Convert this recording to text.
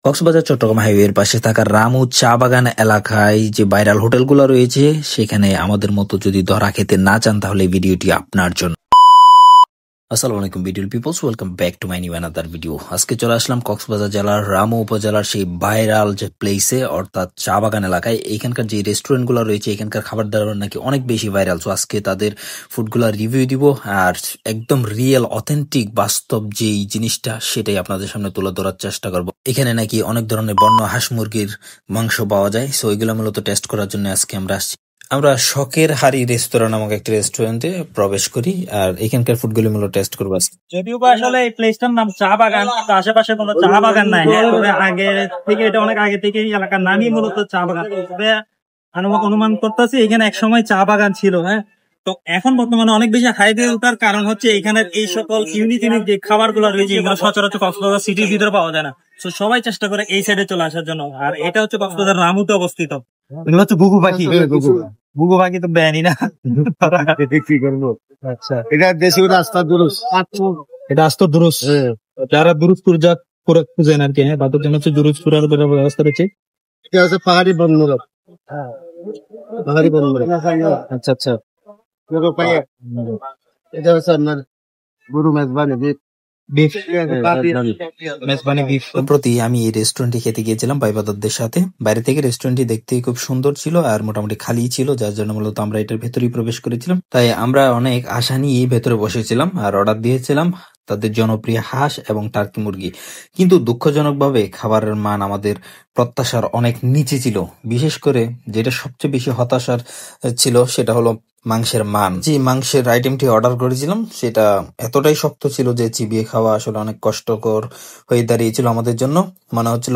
কক্সবাজার চট্টগ্রাম হাইওয়ের পাশে থাকা রামু চা বাগান এলাকায় যে ভাইরাল হোটেলগুলো রয়েছে সেখানে আমাদের মতো যদি ধরা খেতে না চান তাহলে এই ভিডিওটি আপনার জন্য। আসসালামু আলাইকুম beautiful peoples, welcome back to my new another video. আজকে চলে আসলাম কক্সবাজার জেলার রামু উপজেলার সেই ভাইরাল যে প্লেসে, অর্থাৎ চা বাগান এলাকায়। এখানকার যে রেস্টুরেন্টগুলো রয়েছে এখানকার খাবার দাবার নাকি অনেক বেশি ভাইরাল। সো আজকে তাদের ফুডগুলো রিভিউ দিব আর একদম রিয়েল অথেন্টিক বাস্তব যেই জিনিসটা সেটাই আপনাদের সামনে তুলে ধরার চেষ্টা করব। এখানে নাকি অনেক ধরনের বন্য হাঁস মুরগির মাংস পাওয়া যায়। সো এগুলো মূলত টেস্ট করার জন্য আজকে আমরা আসছি। আমরা শখের হাড়ি রেস্তোরাঁ নামক একটি রেস্টুরেন্টে প্রবেশ করি আর এখানকার ফুডগুলো মূলত টেস্ট করবো আজকে। যদিও বা আসলে এই প্লেসটার নাম চা বাগান, তো আশেপাশে কোনো চা বাগান নাই। তবে আগে থেকে, এটা অনেক আগে থেকে এই এলাকার নামই মূলত চা বাগান। তবে অনুমান করতেছি এখানে এক সময় চা বাগান ছিল। হ্যাঁ, তো এখন বর্তমানে অনেক বেশি হাই দিয়ে ওঠার কারণ হচ্ছে এখানের এই সকল ইউনিক ইউনিক যে খাবার গুলো রয়েছে এগুলো সচরাচর কক্সবাজার সিটির ভিতরে পাওয়া যায় না। তো সবাই চেষ্টা করে এই সাইডে চলে আসার জন্য। আর এটা হচ্ছে কক্সবাজার রামুতে অবস্থিত। এগুলো হচ্ছে ঘুঘু পাখি। ঘুঘু পাখি তো বেআইনি না? কি করবো? আচ্ছা, এটা দেশীয় রাস্তা দুরুস, এটা আস্ত দুরুস। যারা দুরুজপুর যা করে খুঁজেন আর কি, হ্যাঁ, তাদের জন্য হচ্ছে দুরুজপুরের ব্যবস্থা রয়েছে। এটা হচ্ছে পাহাড়ি বনমূলক, পাহাড়ি বনমূলক। আচ্ছা আচ্ছা। এটা হচ্ছে আপনার গরু মেজবানি সম্প্রতি আমি এই রেস্টুরেন্টে খেতে গিয়েছিলাম ভাইবাদারদের সাথে। বাইরে থেকে রেস্টুরেন্টটি দেখতে খুব সুন্দর ছিল আর মোটামুটি খালি ছিল, যার জন্য মূলত আমরা এটার ভেতরেই প্রবেশ করেছিলাম। তাই আমরা অনেক আশা নিয়ে ভেতরে বসেছিলাম আর অর্ডার দিয়েছিলাম তাদের জনপ্রিয় হাঁস এবং টার্কি মুরগি। কিন্তু দুঃখজনকভাবে খাবারের মান আমাদের প্রত্যাশার অনেক নিচে ছিল। বিশেষ করে যেটা সবচেয়ে বেশি হতাশার ছিল সেটা হলো মাংসের মান। যে মাংসের আইটেমটি অর্ডার করেছিলাম সেটা এতটাই শক্ত ছিল যে চিবিয়ে খাওয়া আসলে অনেক কষ্টকর হয়ে দাঁড়িয়েছিল আমাদের জন্য। মনে হচ্ছিল